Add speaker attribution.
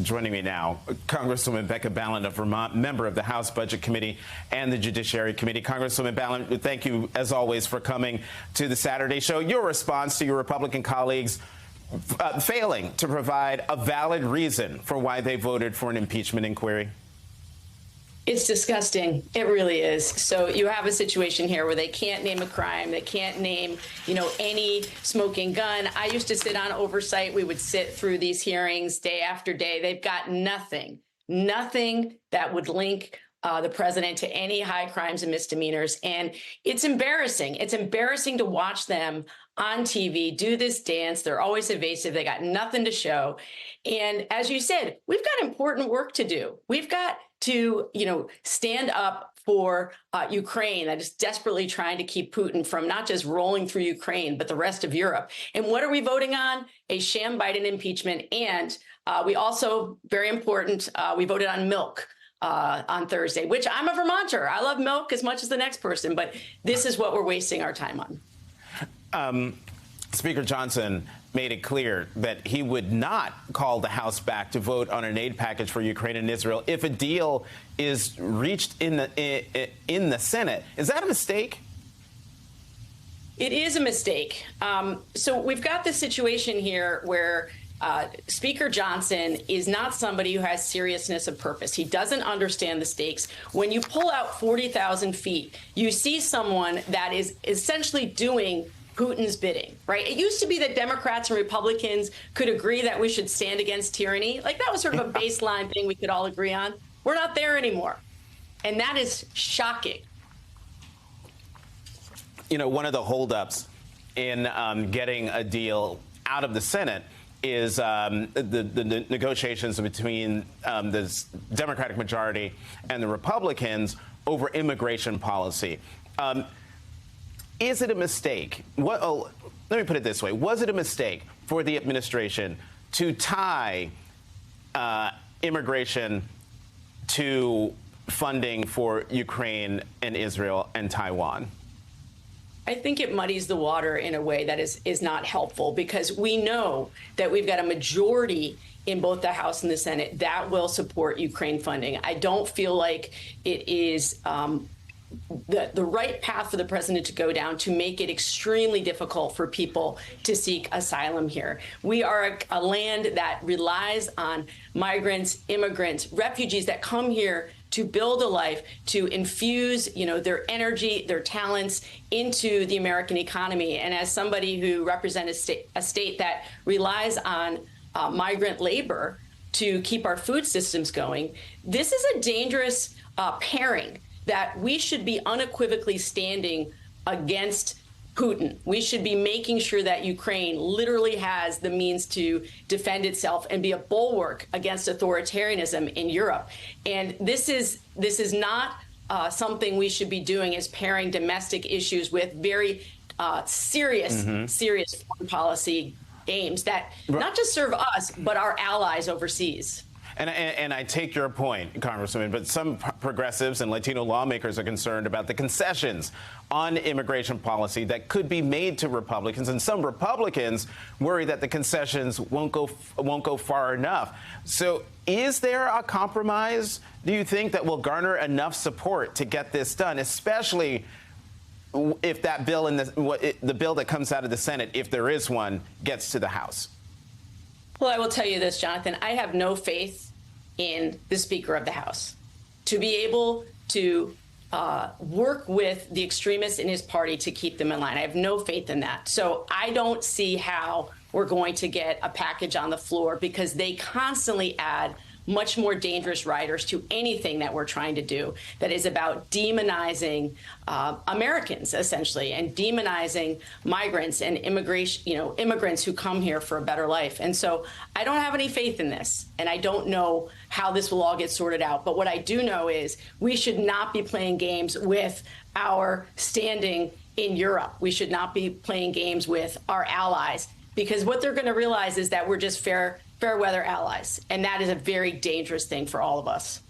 Speaker 1: Joining me now, Congresswoman Becca Balint of Vermont, member of the House Budget Committee and the Judiciary Committee. Congresswoman Balint, thank you, as always, for coming to the Saturday show. Your response to your Republican colleagues failing to provide a valid reason for why they voted for an impeachment inquiry?
Speaker 2: It's disgusting. It really is. So you have a situation here where they can't name a crime. They can't name, any smoking gun. I used to sit on oversight. We would sit through these hearings day after day. They've got nothing that would link the president to any high crimes and misdemeanors. And it's embarrassing. It's embarrassing to watch them on TV do this dance. They're always evasive. They got nothing to show. And as you said, we've got important work to do. We've got to, stand up for Ukraine that is desperately trying to keep Putin from not just rolling through Ukraine, but the rest of Europe. And what are we voting on? A sham Biden impeachment. And we also, very important, we voted on milk on Thursday, which I'm a Vermonter. I love milk as much as the next person, but this is what we're wasting our time on.
Speaker 1: Speaker Johnson made it clear that he would not call the House back to vote on an aid package for Ukraine and Israel if a deal is reached in the Senate. Is that a mistake?
Speaker 2: It is a mistake. So we've got this situation here where Speaker Johnson is not somebody who has seriousness of purpose. He doesn't understand the stakes. When you pull out 40,000 feet, you see someone that is essentially doing Putin's bidding, right? It used to be that Democrats and Republicans could agree that we should stand against tyranny. Like that was sort of a baseline thing we could all agree on. We're not there anymore. And that is shocking.
Speaker 1: One of the holdups in getting a deal out of the Senate is the negotiations between the Democratic majority and the Republicans over immigration policy. Is it a mistake? Let me put it this way. Was it a mistake for the administration to tie immigration to funding for Ukraine and Israel and Taiwan?
Speaker 2: I think it muddies the water in a way that is not helpful, because we know that we've got a majority in both the House and the Senate that will support Ukraine funding. I don't feel like it is the right path for the president to go down to make it extremely difficult for people to seek asylum here. We are a land that relies on migrants, immigrants, refugees that come here to build a life, to infuse, their energy, their talents into the American economy. And as somebody who represents a state that relies on migrant labor to keep our food systems going, this is a dangerous pairing that we should be unequivocally standing against Putin. We should be making sure that Ukraine literally has the means to defend itself and be a bulwark against authoritarianism in Europe. And this is not something we should be doing, is pairing domestic issues with very serious foreign policy aims that not just serve us, but our allies overseas.
Speaker 1: And I take your point, Congresswoman, but some progressives and Latino lawmakers are concerned about the concessions on immigration policy that could be made to Republicans, and some Republicans worry that the concessions won't go far enough. So is there a compromise, do you think, that will garner enough support to get this done, especially if that bill and the bill that comes out of the Senate, if there is one, gets to the House?
Speaker 2: Well, I will tell you this, Jonathan. I have no faith in the Speaker of the House to be able to work with the extremists in his party to keep them in line. I have no faith in that. So I don't see how we're going to get a package on the floor, because they constantly add much more dangerous riders to anything that we're trying to do that is about demonizing Americans, essentially, and demonizing migrants and immigration, immigrants who come here for a better life. And so I don't have any faith in this, and I don't know how this will all get sorted out. But what I do know is we should not be playing games with our standing in Europe. We should not be playing games with our allies, because what they're going to realize is that we're just fair weather allies. And that is a very dangerous thing for all of us.